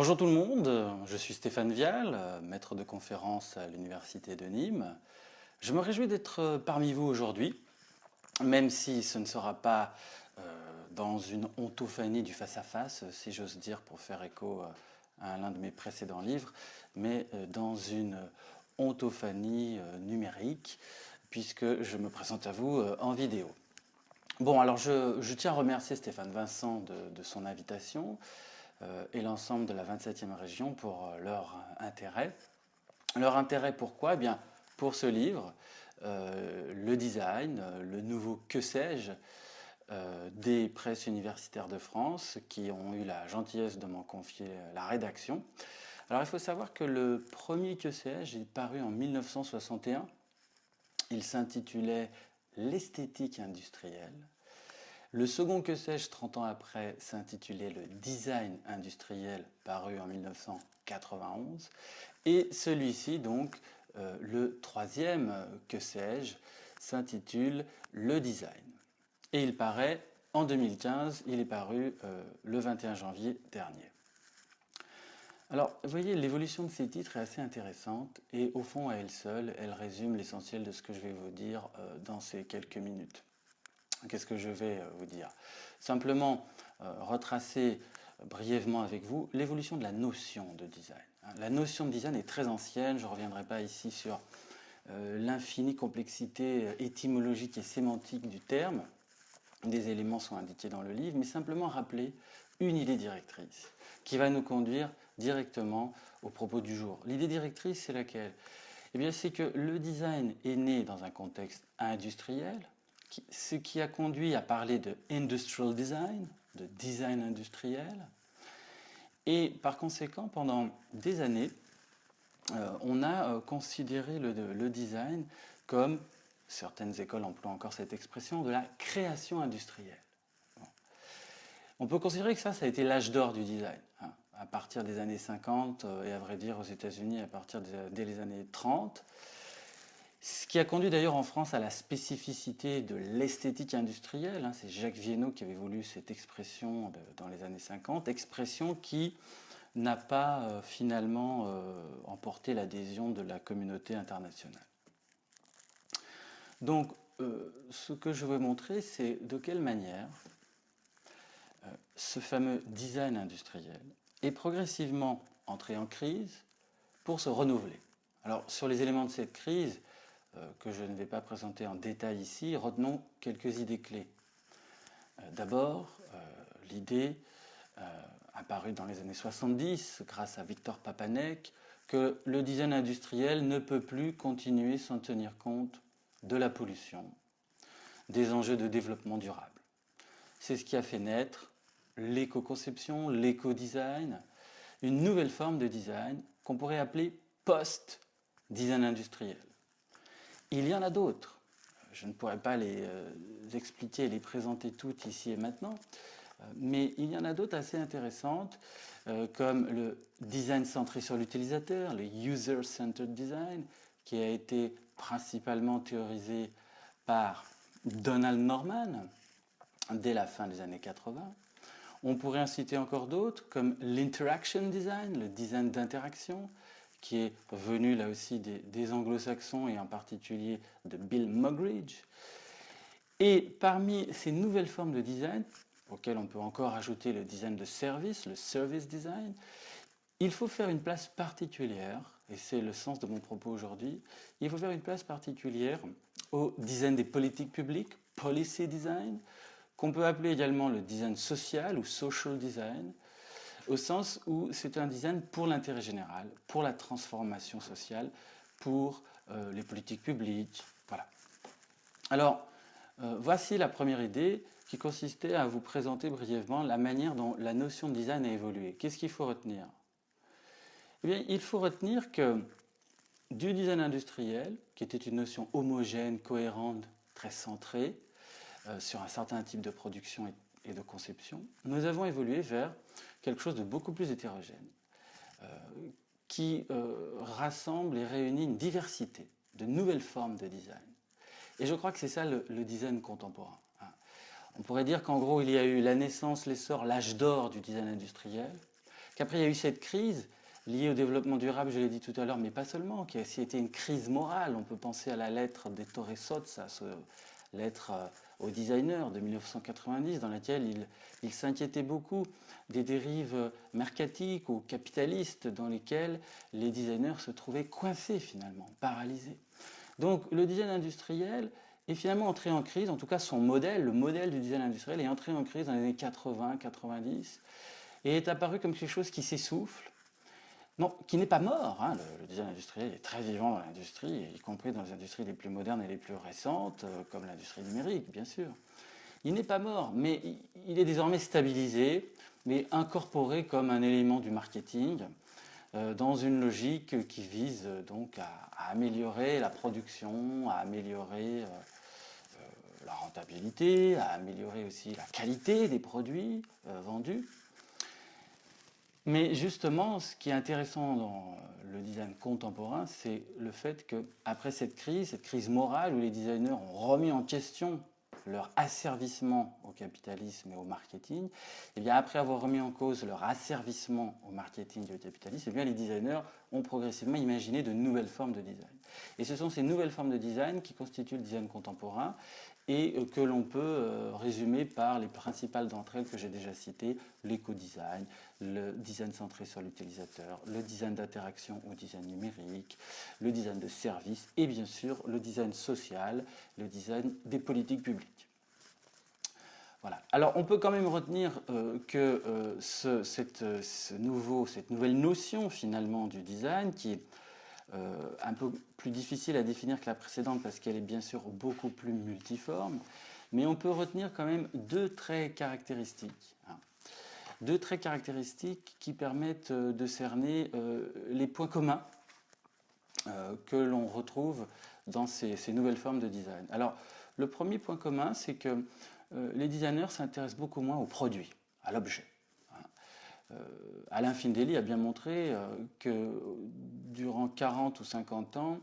Bonjour tout le monde, je suis Stéphane Vial, maître de conférence à l'Université de Nîmes. Je me réjouis d'être parmi vous aujourd'hui, même si ce ne sera pas dans une ontophanie du face-à-face, si j'ose dire, pour faire écho à l'un de mes précédents livres, mais dans une ontophanie numérique, puisque je me présente à vous en vidéo. Bon, alors je tiens à remercier Stéphane Vincent de son invitation et l'ensemble de la 27e région pour leur intérêt. Leur intérêt pourquoi? Eh bien, pour ce livre, le design, le nouveau que sais-je des presses universitaires de France qui ont eu la gentillesse de m'en confier la rédaction. Alors il faut savoir que le premier que sais-je est paru en 1961. Il s'intitulait L'esthétique industrielle. Le second que sais-je 30 ans après s'intitulait Le design industriel, paru en 1991. Et celui-ci, donc, le troisième que sais-je, s'intitule Le design. Et il paraît en 2015, il est paru le 21 janvier dernier. Alors, vous voyez, l'évolution de ces titres est assez intéressante et au fond, à elle seule, elle résume l'essentiel de ce que je vais vous dire dans ces quelques minutes. Qu'est-ce que je vais vous dire? Simplement retracer brièvement avec vous l'évolution de la notion de design. La notion de design est très ancienne, je ne reviendrai pas ici sur l'infinie complexité étymologique et sémantique du terme. Des éléments sont indiqués dans le livre, mais simplement rappeler une idée directrice qui va nous conduire directement au propos du jour. L'idée directrice, c'est laquelle? Eh bien, c'est que le design est né dans un contexte industriel, ce qui a conduit à parler de industrial design, de design industriel. Et par conséquent, pendant des années, on a considéré le design comme, certaines écoles emploient encore cette expression, de la création industrielle. On peut considérer que ça a été l'âge d'or du design, hein, à partir des années 50 et à vrai dire aux États-Unis à partir dès les années 30. Ce qui a conduit d'ailleurs en France à la spécificité de l'esthétique industrielle. Hein, c'est Jacques Viennot qui avait voulu cette expression dans les années 50, expression qui n'a pas finalement emporté l'adhésion de la communauté internationale. Donc, ce que je veux montrer, c'est de quelle manière ce fameux design industriel est progressivement entré en crise pour se renouveler. Alors, sur les éléments de cette crise, que je ne vais pas présenter en détail ici, retenons quelques idées clés. D'abord, l'idée apparue dans les années 70 grâce à Victor Papanek que le design industriel ne peut plus continuer sans tenir compte de la pollution, des enjeux de développement durable. C'est ce qui a fait naître l'éco-conception, l'éco-design, une nouvelle forme de design qu'on pourrait appeler post-design industriel. Il y en a d'autres. Je ne pourrais pas les expliquer et les présenter toutes ici et maintenant, mais il y en a d'autres assez intéressantes, comme le design centré sur l'utilisateur, le user-centered design, qui a été principalement théorisé par Donald Norman dès la fin des années 80. On pourrait en citer encore d'autres, comme l'interaction design, le design d'interaction, qui est venu là aussi des anglo-saxons et en particulier de Bill Moggridge. Et parmi ces nouvelles formes de design, auxquelles on peut encore ajouter le design de service, le service design, il faut faire une place particulière, et c'est le sens de mon propos aujourd'hui, il faut faire une place particulière au design des politiques publiques, policy design, qu'on peut appeler également le design social ou social design, au sens où c'est un design pour l'intérêt général, pour la transformation sociale, pour les politiques publiques. Voilà. Alors, voici la première idée qui consistait à vous présenter brièvement la manière dont la notion de design a évolué. Qu'est-ce qu'il faut retenir? Eh bien, il faut retenir que du design industriel, qui était une notion homogène, cohérente, très centrée sur un certain type de production et de conception, nous avons évolué vers quelque chose de beaucoup plus hétérogène, qui rassemble et réunit une diversité de nouvelles formes de design. Et je crois que c'est ça le design contemporain. On pourrait dire qu'en gros, il y a eu la naissance, l'essor, l'âge d'or du design industriel, qu'après il y a eu cette crise liée au développement durable, je l'ai dit tout à l'heure, mais pas seulement, qui a aussi été une crise morale. On peut penser à la lettre d'Ettore Sozza, lettre au designer de 1990, dans laquelle il s'inquiétait beaucoup des dérives mercatiques ou capitalistes dans lesquelles les designers se trouvaient coincés finalement, paralysés. Donc le design industriel est finalement entré en crise, en tout cas son modèle, le modèle du design industriel est entré en crise dans les années 80, 90, et est apparu comme quelque chose qui s'essouffle, non, qui n'est pas mort. Hein. Le design industriel est très vivant dans l'industrie, y compris dans les industries les plus modernes et les plus récentes, comme l'industrie numérique, bien sûr. Il n'est pas mort, mais il est désormais stabilisé, mais incorporé comme un élément du marketing, dans une logique qui vise donc à améliorer la production, à améliorer la rentabilité, à améliorer aussi la qualité des produits vendus. Mais justement, ce qui est intéressant dans le design contemporain, c'est le fait qu'après cette crise morale où les designers ont remis en question leur asservissement au capitalisme et au marketing, et bien après avoir remis en cause leur asservissement au marketing et au capitalisme, et bien les designers ont progressivement imaginé de nouvelles formes de design. Et ce sont ces nouvelles formes de design qui constituent le design contemporain et que l'on peut résumer par les principales d'entre elles que j'ai déjà citées, l'éco-design, le design centré sur l'utilisateur, le design d'interaction ou design numérique, le design de service et bien sûr le design social, le design des politiques publiques. Voilà. Alors on peut quand même retenir que cette nouvelle notion finalement du design qui est un peu plus difficile à définir que la précédente parce qu'elle est bien sûr beaucoup plus multiforme, mais on peut retenir quand même deux traits caractéristiques. Hein. Deux traits caractéristiques qui permettent de cerner les points communs que l'on retrouve dans ces nouvelles formes de design. Alors, le premier point commun, c'est que les designers s'intéressent beaucoup moins au produit, à l'objet. Alain Findeli a bien montré que durant 40 ou 50 ans,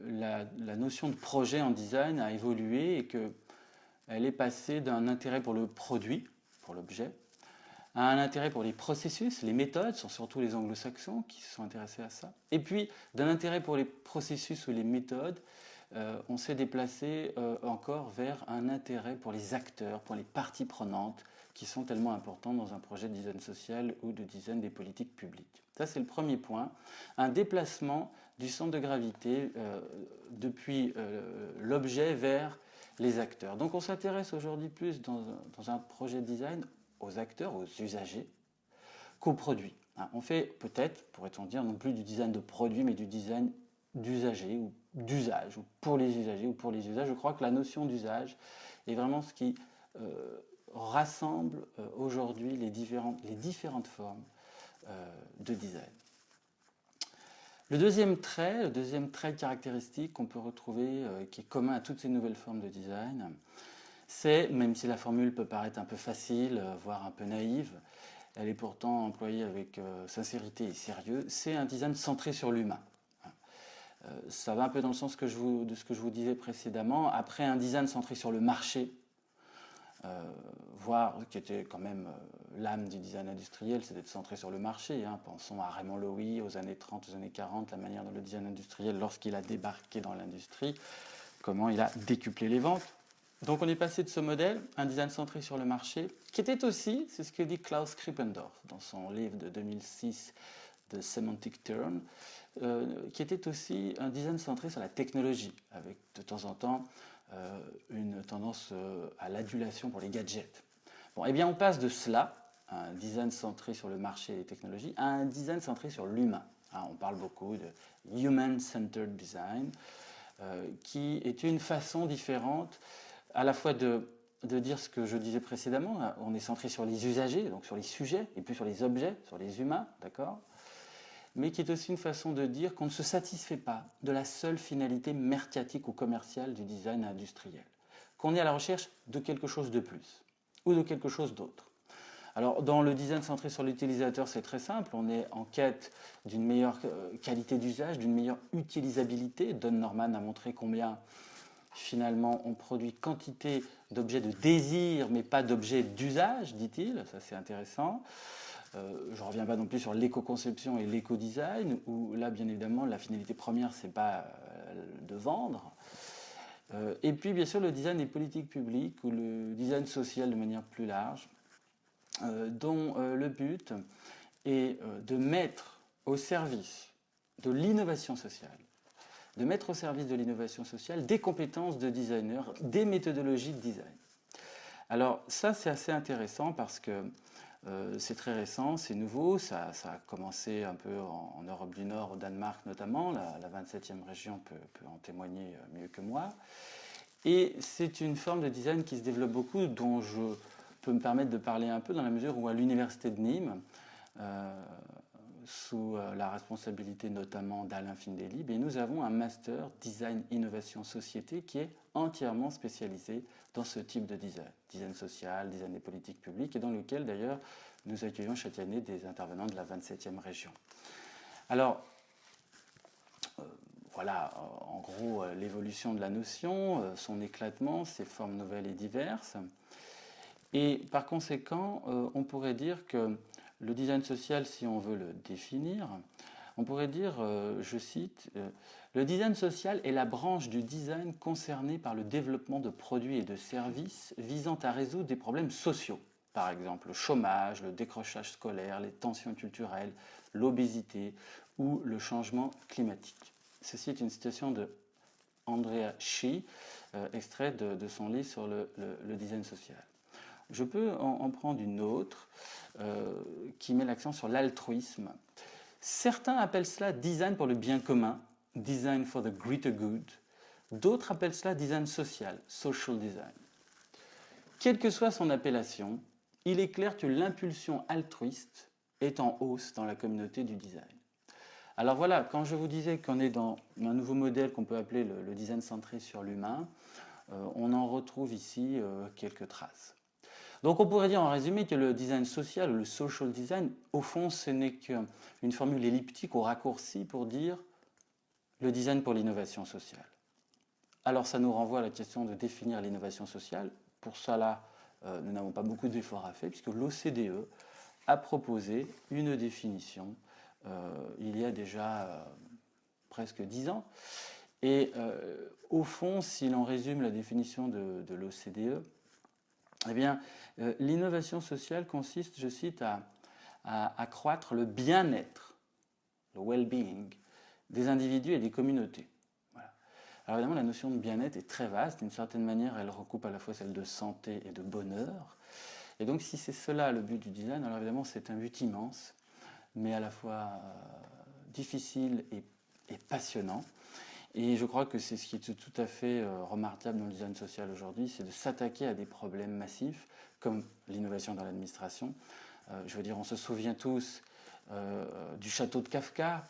la notion de projet en design a évolué et qu'elle est passée d'un intérêt pour le produit, pour l'objet, à un intérêt pour les processus, les méthodes, sont surtout les anglo-saxons qui se sont intéressés à ça. Et puis, d'un intérêt pour les processus ou les méthodes, on s'est déplacé encore vers un intérêt pour les acteurs, pour les parties prenantes, qui sont tellement importants dans un projet de design social ou de design des politiques publiques. Ça, c'est le premier point. Un déplacement du centre de gravité depuis l'objet vers les acteurs. Donc on s'intéresse aujourd'hui plus dans un projet de design aux acteurs, aux usagers, qu'aux produits. On fait peut-être, pourrait-on dire, non plus du design de produit, mais du design d'usager ou d'usage, ou pour les usagers ou pour les usages. Je crois que la notion d'usage est vraiment ce qui rassemble aujourd'hui les différentes formes de design. Le deuxième trait caractéristique qu'on peut retrouver, qui est commun à toutes ces nouvelles formes de design, c'est, même si la formule peut paraître un peu facile, voire un peu naïve, elle est pourtant employée avec sincérité et sérieux, c'est un design centré sur l'humain. Ça va un peu dans le sens de ce que je vous disais précédemment. Après un design centré sur le marché, voire qui était quand même l'âme du design industriel, c'est d'être centré sur le marché. Hein. Pensons à Raymond Loewy aux années 30, aux années 40, la manière dont le design industriel, lorsqu'il a débarqué dans l'industrie, comment il a décuplé les ventes. Donc on est passé de ce modèle, un design centré sur le marché, qui était aussi, c'est ce que dit Klaus Krippendorf dans son livre de 2006, The Semantic Turn, qui était aussi un design centré sur la technologie, avec de temps en temps une tendance à l'adulation pour les gadgets. Bon, eh bien on passe de cela, un design centré sur le marché et les technologies, à un design centré sur l'humain. Hein, on parle beaucoup de human-centered design, qui est une façon différente à la fois de dire ce que je disais précédemment, on est centré sur les usagers, donc sur les sujets, et plus sur les objets, sur les humains, d'accord ? Mais qui est aussi une façon de dire qu'on ne se satisfait pas de la seule finalité mercatique ou commerciale du design industriel, qu'on est à la recherche de quelque chose de plus, ou de quelque chose d'autre. Alors, dans le design centré sur l'utilisateur, c'est très simple, on est en quête d'une meilleure qualité d'usage, d'une meilleure utilisabilité. Don Norman a montré combien finalement, on produit quantité d'objets de désir, mais pas d'objets d'usage, dit-il. Ça, c'est intéressant. Je ne reviens pas non plus sur l'éco-conception et l'éco-design, où là, bien évidemment, la finalité première, c'est pas de vendre. Et puis, bien sûr, le design des politiques publiques ou le design social de manière plus large, dont le but est de mettre au service de l'innovation sociale, de mettre au service de l'innovation sociale des compétences de designers, des méthodologies de design. Alors ça, c'est assez intéressant parce que c'est très récent, c'est nouveau, ça a commencé un peu en Europe du Nord, au Danemark notamment, la 27e région peut en témoigner mieux que moi. Et c'est une forme de design qui se développe beaucoup, dont je peux me permettre de parler un peu dans la mesure où à l'université de Nîmes, sous la responsabilité notamment d'Alain Findeli, nous avons un master Design Innovation Société qui est entièrement spécialisé dans ce type de design, design social, design des politiques publiques, et dans lequel d'ailleurs nous accueillons chaque année des intervenants de la 27e région. Alors, voilà en gros l'évolution de la notion, son éclatement, ses formes nouvelles et diverses. Et par conséquent, on pourrait dire que le design social, si on veut le définir, on pourrait dire, je cite, le design social est la branche du design concernée par le développement de produits et de services visant à résoudre des problèmes sociaux. Par exemple, le chômage, le décrochage scolaire, les tensions culturelles, l'obésité ou le changement climatique. Ceci est une citation de Andrea Shih, extrait de son livre sur le design social. Je peux en prendre une autre qui met l'accent sur l'altruisme. Certains appellent cela design pour le bien commun, design for the greater good. D'autres appellent cela design social, social design. Quelle que soit son appellation, il est clair que l'impulsion altruiste est en hausse dans la communauté du design. Alors voilà, quand je vous disais qu'on est dans un nouveau modèle qu'on peut appeler le design centré sur l'humain, on en retrouve ici quelques traces. Donc on pourrait dire en résumé que le design social, le social design, au fond, ce n'est qu'une formule elliptique ou raccourcie pour dire le design pour l'innovation sociale. Alors ça nous renvoie à la question de définir l'innovation sociale. Pour cela, nous n'avons pas beaucoup d'efforts à faire puisque l'OCDE a proposé une définition il y a déjà presque 10 ans. Et au fond, si l'on résume la définition de l'OCDE, eh bien, l'innovation sociale consiste, je cite, à accroître le bien-être, le well-being, des individus et des communautés. Voilà. Alors évidemment, la notion de bien-être est très vaste. D'une certaine manière, elle recoupe à la fois celle de santé et de bonheur. Et donc, si c'est cela le but du design, alors évidemment, c'est un but immense, mais à la fois difficile et passionnant. Et je crois que c'est ce qui est tout à fait remarquable dans le design social aujourd'hui, c'est de s'attaquer à des problèmes massifs, comme l'innovation dans l'administration. Je veux dire, on se souvient tous du château de Kafka,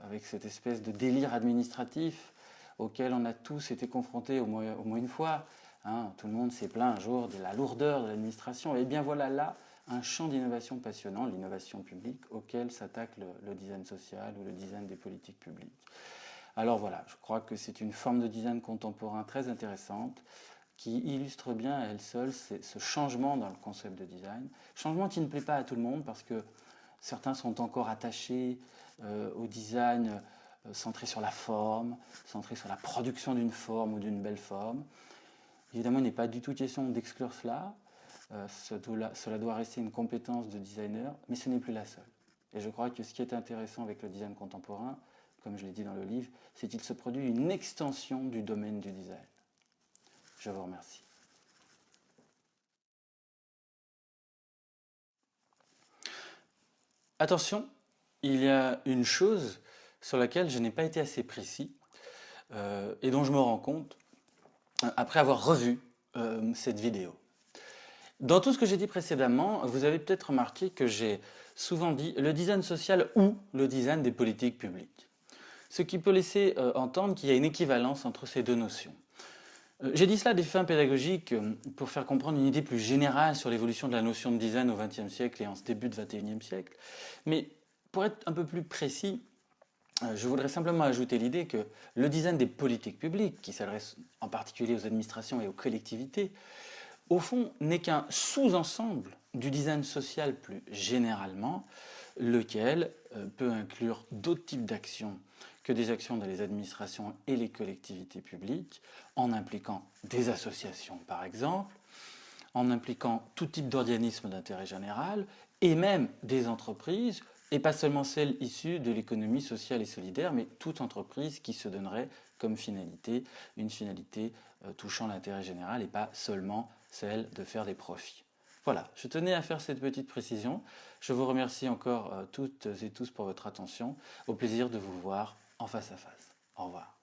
avec cette espèce de délire administratif auquel on a tous été confrontés au moins une fois. Hein. Tout le monde s'est plaint un jour de la lourdeur de l'administration. Et bien voilà là un champ d'innovation passionnant, l'innovation publique, auquel s'attaque le design social ou le design des politiques publiques. Alors voilà, je crois que c'est une forme de design contemporain très intéressante qui illustre bien à elle seule ce changement dans le concept de design. Changement qui ne plaît pas à tout le monde parce que certains sont encore attachés au design centré sur la forme, centré sur la production d'une forme ou d'une belle forme. Évidemment, il n'est pas du tout question d'exclure cela. Cela doit rester une compétence de designer, mais ce n'est plus la seule. Et je crois que ce qui est intéressant avec le design contemporain, comme je l'ai dit dans le livre, c'est qu'il se produit une extension du domaine du design. Je vous remercie. Attention, il y a une chose sur laquelle je n'ai pas été assez précis et dont je me rends compte après avoir revu cette vidéo. Dans tout ce que j'ai dit précédemment, vous avez peut-être remarqué que j'ai souvent dit le design social ou le design des politiques publiques. Ce qui peut laisser entendre qu'il y a une équivalence entre ces deux notions. J'ai dit cela à des fins pédagogiques pour faire comprendre une idée plus générale sur l'évolution de la notion de design au XXe siècle et en ce début de XXIe siècle. Mais pour être un peu plus précis, je voudrais simplement ajouter l'idée que le design des politiques publiques, qui s'adresse en particulier aux administrations et aux collectivités, au fond, n'est qu'un sous-ensemble du design social plus généralement, lequel peut inclure d'autres types d'actions que des actions dans les administrations et les collectivités publiques, en impliquant des associations par exemple, en impliquant tout type d'organismes d'intérêt général, et même des entreprises, et pas seulement celles issues de l'économie sociale et solidaire, mais toute entreprise qui se donnerait comme finalité une finalité touchant l'intérêt général et pas seulement celle de faire des profits. Voilà, je tenais à faire cette petite précision. Je vous remercie encore toutes et tous pour votre attention. Au plaisir de vous voir en face à face. Au revoir.